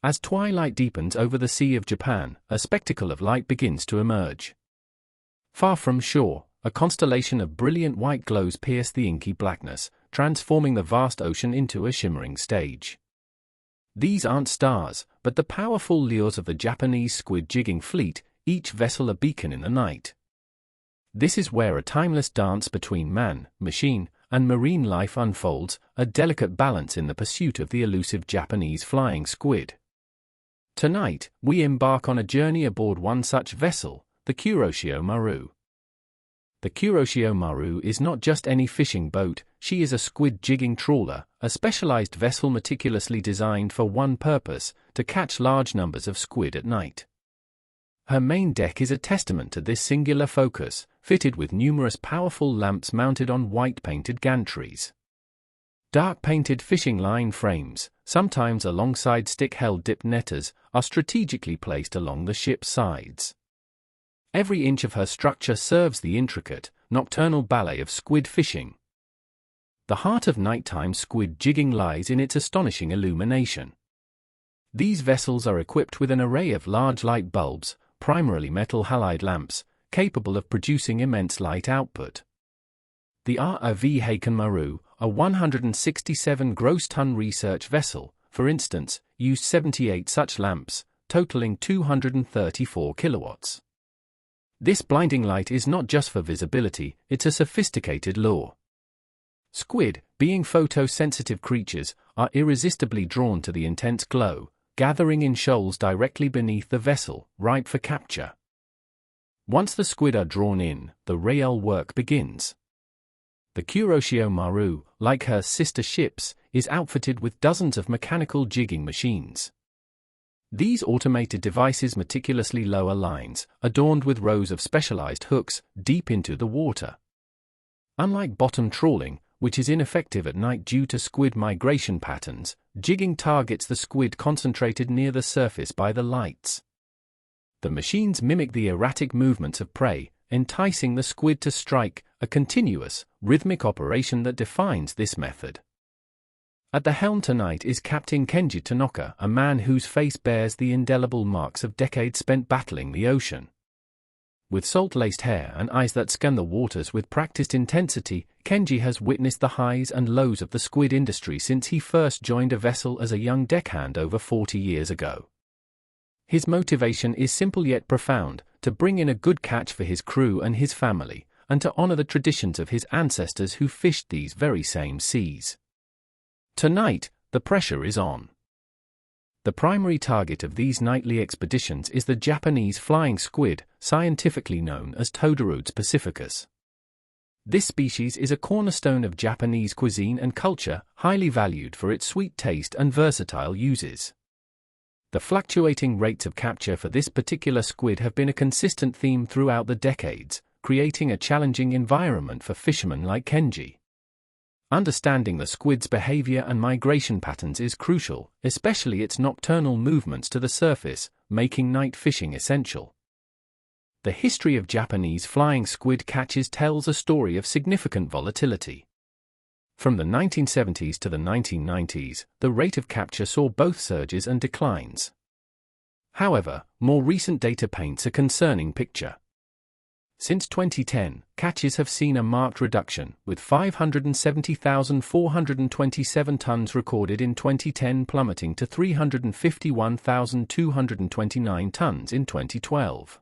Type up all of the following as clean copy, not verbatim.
As twilight deepens over the Sea of Japan, a spectacle of light begins to emerge. Far from shore, a constellation of brilliant white glows pierce the inky blackness, transforming the vast ocean into a shimmering stage. These aren't stars, but the powerful lures of the Japanese squid jigging fleet, each vessel a beacon in the night. This is where a timeless dance between man, machine, and marine life unfolds, a delicate balance in the pursuit of the elusive Japanese flying squid. Tonight, we embark on a journey aboard one such vessel, the Kuroshio Maru. The Kuroshio Maru is not just any fishing boat, she is a squid jigging trawler, a specialized vessel meticulously designed for one purpose, to catch large numbers of squid at night. Her main deck is a testament to this singular focus, fitted with numerous powerful lamps mounted on white-painted gantries. Dark-painted fishing line frames, sometimes alongside stick-held dip netters, are strategically placed along the ship's sides. Every inch of her structure serves the intricate, nocturnal ballet of squid fishing. The heart of nighttime squid jigging lies in its astonishing illumination. These vessels are equipped with an array of large light bulbs, primarily metal halide lamps, capable of producing immense light output. The ROV Heiken Maru, a 167 gross ton research vessel, for instance, used 78 such lamps, totaling 234 kilowatts. This blinding light is not just for visibility, it's a sophisticated lure. Squid, being photosensitive creatures, are irresistibly drawn to the intense glow, gathering in shoals directly beneath the vessel, ripe for capture. Once the squid are drawn in, the real work begins. The Kuroshio Maru, like her sister ships, is outfitted with dozens of mechanical jigging machines. These automated devices meticulously lower lines, adorned with rows of specialized hooks, deep into the water. Unlike bottom trawling, which is ineffective at night due to squid migration patterns, jigging targets the squid concentrated near the surface by the lights. The machines mimic the erratic movements of prey, enticing the squid to strike, a continuous, rhythmic operation that defines this method. At the helm tonight is Captain Kenji Tanaka, a man whose face bears the indelible marks of decades spent battling the ocean. With salt-laced hair and eyes that scan the waters with practiced intensity, Kenji has witnessed the highs and lows of the squid industry since he first joined a vessel as a young deckhand over 40 years ago. His motivation is simple yet profound, to bring in a good catch for his crew and his family, and to honor the traditions of his ancestors who fished these very same seas. Tonight, the pressure is on. The primary target of these nightly expeditions is the Japanese flying squid, scientifically known as Todorodes pacificus. This species is a cornerstone of Japanese cuisine and culture, highly valued for its sweet taste and versatile uses. The fluctuating rates of capture for this particular squid have been a consistent theme throughout the decades, creating a challenging environment for fishermen like Kenji. Understanding the squid's behavior and migration patterns is crucial, especially its nocturnal movements to the surface, making night fishing essential. The history of Japanese flying squid catches tells a story of significant volatility. From the 1970s to the 1990s, the rate of capture saw both surges and declines. However, more recent data paints a concerning picture. Since 2010, catches have seen a marked reduction, with 570,427 tons recorded in 2010 plummeting to 351,229 tons in 2012.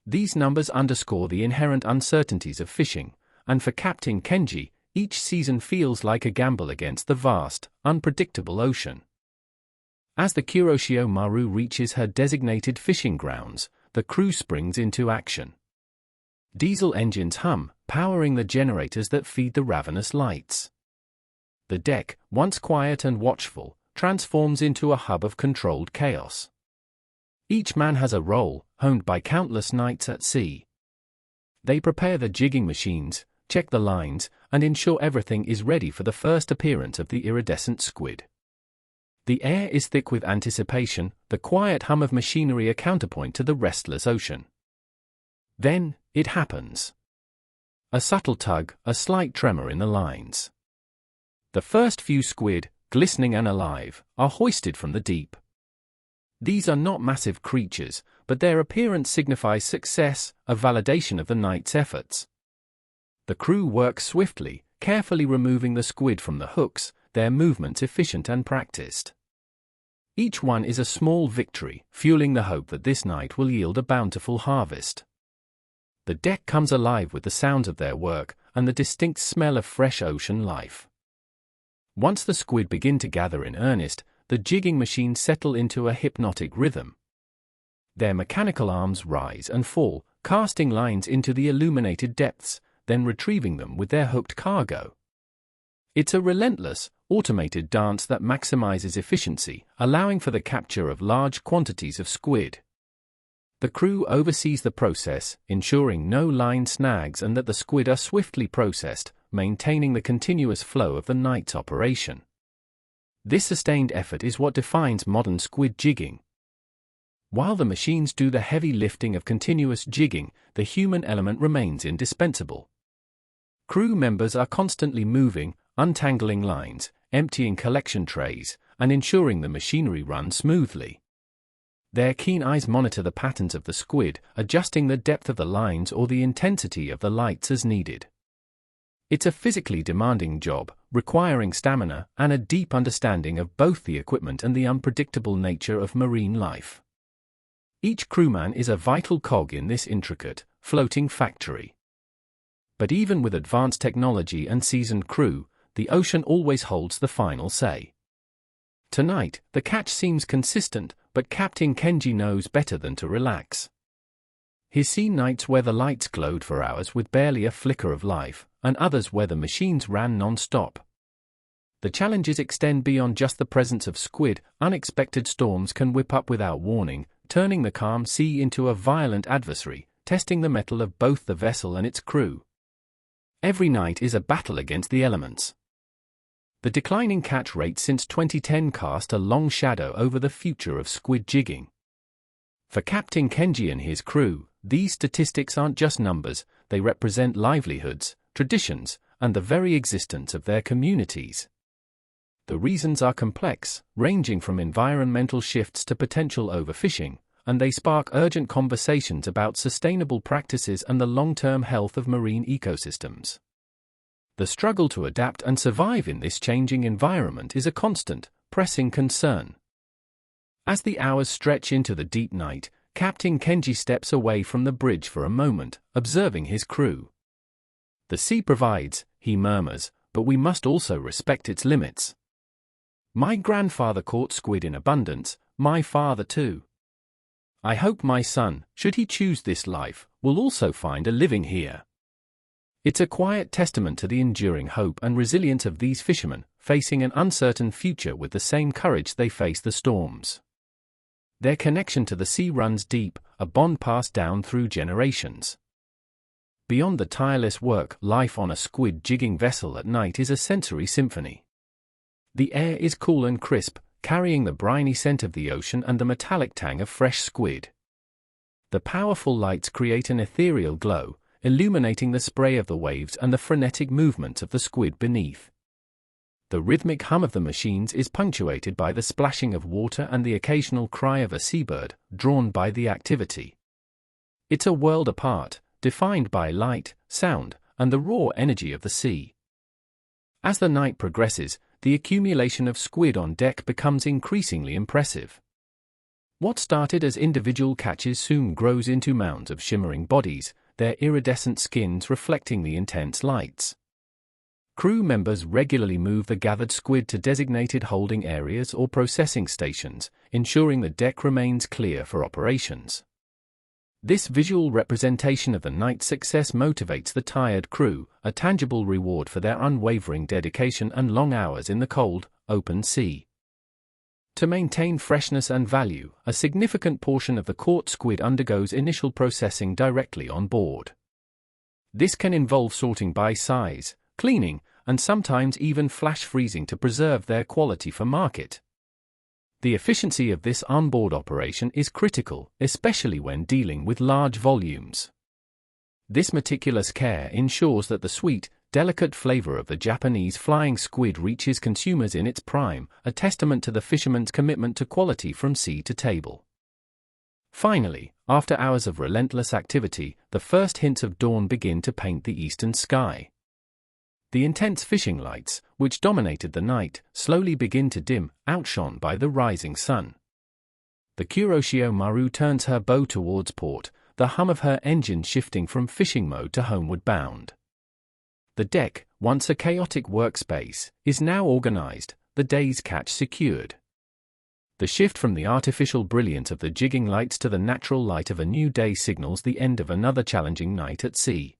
These numbers underscore the inherent uncertainties of fishing, and for Captain Kenji, each season feels like a gamble against the vast, unpredictable ocean. As the Kuroshio Maru reaches her designated fishing grounds, the crew springs into action. Diesel engines hum, powering the generators that feed the ravenous lights. The deck, once quiet and watchful, transforms into a hub of controlled chaos. Each man has a role, honed by countless nights at sea. They prepare the jigging machines, check the lines, and ensure everything is ready for the first appearance of the iridescent squid. The air is thick with anticipation, the quiet hum of machinery a counterpoint to the restless ocean. Then, it happens. A subtle tug, a slight tremor in the lines. The first few squid, glistening and alive, are hoisted from the deep. These are not massive creatures, but their appearance signifies success, a validation of the night's efforts. The crew works swiftly, carefully removing the squid from the hooks, their movements efficient and practiced. Each one is a small victory, fueling the hope that this night will yield a bountiful harvest. The deck comes alive with the sounds of their work and the distinct smell of fresh ocean life. Once the squid begin to gather in earnest, the jigging machines settle into a hypnotic rhythm. Their mechanical arms rise and fall, casting lines into the illuminated depths, then retrieving them with their hooked cargo. It's a relentless, automated dance that maximizes efficiency, allowing for the capture of large quantities of squid. The crew oversees the process, ensuring no line snags and that the squid are swiftly processed, maintaining the continuous flow of the night's operation. This sustained effort is what defines modern squid jigging. While the machines do the heavy lifting of continuous jigging, the human element remains indispensable. Crew members are constantly moving, untangling lines, emptying collection trays, and ensuring the machinery runs smoothly. Their keen eyes monitor the patterns of the squid, adjusting the depth of the lines or the intensity of the lights as needed. It's a physically demanding job, requiring stamina and a deep understanding of both the equipment and the unpredictable nature of marine life. Each crewman is a vital cog in this intricate, floating factory. But even with advanced technology and seasoned crew, the ocean always holds the final say. Tonight, the catch seems consistent, but Captain Kenji knows better than to relax. He's seen nights where the lights glowed for hours with barely a flicker of life, and others where the machines ran non-stop. The challenges extend beyond just the presence of squid. Unexpected storms can whip up without warning, turning the calm sea into a violent adversary, testing the mettle of both the vessel and its crew. Every night is a battle against the elements. The declining catch rate since 2010 cast a long shadow over the future of squid jigging. For Captain Kenji and his crew, these statistics aren't just numbers, they represent livelihoods, traditions, and the very existence of their communities. The reasons are complex, ranging from environmental shifts to potential overfishing, and they spark urgent conversations about sustainable practices and the long-term health of marine ecosystems. The struggle to adapt and survive in this changing environment is a constant, pressing concern. As the hours stretch into the deep night, Captain Kenji steps away from the bridge for a moment, observing his crew. "The sea provides," he murmurs, "but we must also respect its limits. My grandfather caught squid in abundance, my father too. I hope my son, should he choose this life, will also find a living here." It's a quiet testament to the enduring hope and resilience of these fishermen, facing an uncertain future with the same courage they face the storms. Their connection to the sea runs deep, a bond passed down through generations. Beyond the tireless work, life on a squid jigging vessel at night is a sensory symphony. The air is cool and crisp, carrying the briny scent of the ocean and the metallic tang of fresh squid. The powerful lights create an ethereal glow, illuminating the spray of the waves and the frenetic movements of the squid beneath. The rhythmic hum of the machines is punctuated by the splashing of water and the occasional cry of a seabird, drawn by the activity. It's a world apart, defined by light, sound, and the raw energy of the sea. As the night progresses, the accumulation of squid on deck becomes increasingly impressive. What started as individual catches soon grows into mounds of shimmering bodies, their iridescent skins reflecting the intense lights. Crew members regularly move the gathered squid to designated holding areas or processing stations, ensuring the deck remains clear for operations. This visual representation of the night's success motivates the tired crew, a tangible reward for their unwavering dedication and long hours in the cold, open sea. To maintain freshness and value, a significant portion of the caught squid undergoes initial processing directly on board. This can involve sorting by size, cleaning, and sometimes even flash freezing to preserve their quality for market. The efficiency of this onboard operation is critical, especially when dealing with large volumes. This meticulous care ensures that the sweet, delicate flavor of the Japanese flying squid reaches consumers in its prime, a testament to the fisherman's commitment to quality from sea to table. Finally, after hours of relentless activity, the first hints of dawn begin to paint the eastern sky. The intense fishing lights, which dominated the night, slowly begin to dim, outshone by the rising sun. The Kuroshio Maru turns her bow towards port, the hum of her engine shifting from fishing mode to homeward bound. The deck, once a chaotic workspace, is now organized, the day's catch secured. The shift from the artificial brilliance of the jigging lights to the natural light of a new day signals the end of another challenging night at sea.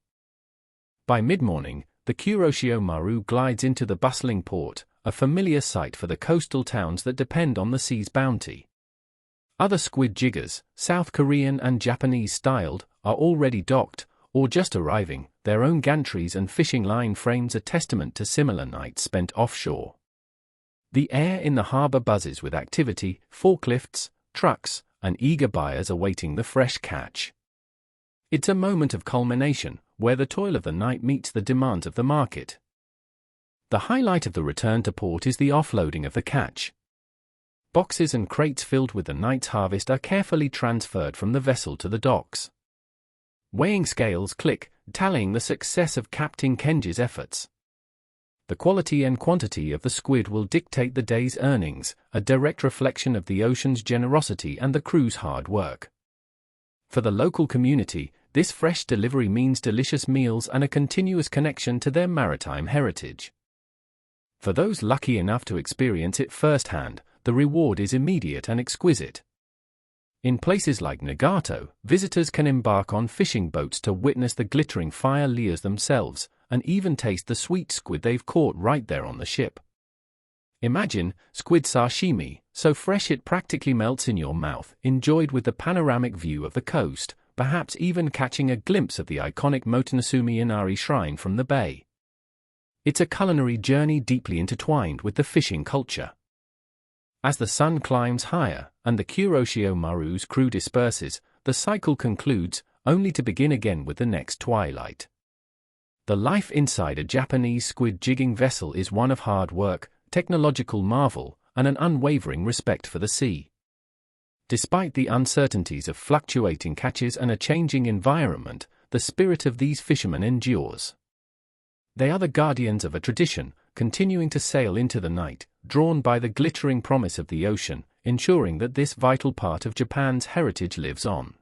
By mid-morning, the Kuroshio Maru glides into the bustling port, a familiar sight for the coastal towns that depend on the sea's bounty. Other squid jiggers, South Korean and Japanese-styled, are already docked, or just arriving. Their own gantries and fishing line frames a testament to similar nights spent offshore. The air in the harbor buzzes with activity, forklifts, trucks, and eager buyers awaiting the fresh catch. It's a moment of culmination, where the toil of the night meets the demands of the market. The highlight of the return to port is the offloading of the catch. Boxes and crates filled with the night's harvest are carefully transferred from the vessel to the docks. Weighing scales click, tallying the success of Captain Kenji's efforts. The quality and quantity of the squid will dictate the day's earnings, a direct reflection of the ocean's generosity and the crew's hard work. For the local community, this fresh delivery means delicious meals and a continuous connection to their maritime heritage. For those lucky enough to experience it firsthand, the reward is immediate and exquisite. In places like Nagato, visitors can embark on fishing boats to witness the glittering fire lures themselves, and even taste the sweet squid they've caught right there on the ship. Imagine squid sashimi, so fresh it practically melts in your mouth, enjoyed with the panoramic view of the coast, perhaps even catching a glimpse of the iconic Motonosumi Inari shrine from the bay. It's a culinary journey deeply intertwined with the fishing culture. As the sun climbs higher, and the Kuroshio Maru's crew disperses, the cycle concludes, only to begin again with the next twilight. The life inside a Japanese squid jigging vessel is one of hard work, technological marvel, and an unwavering respect for the sea. Despite the uncertainties of fluctuating catches and a changing environment, the spirit of these fishermen endures. They are the guardians of a tradition, continuing to sail into the night, drawn by the glittering promise of the ocean, ensuring that this vital part of Japan's heritage lives on.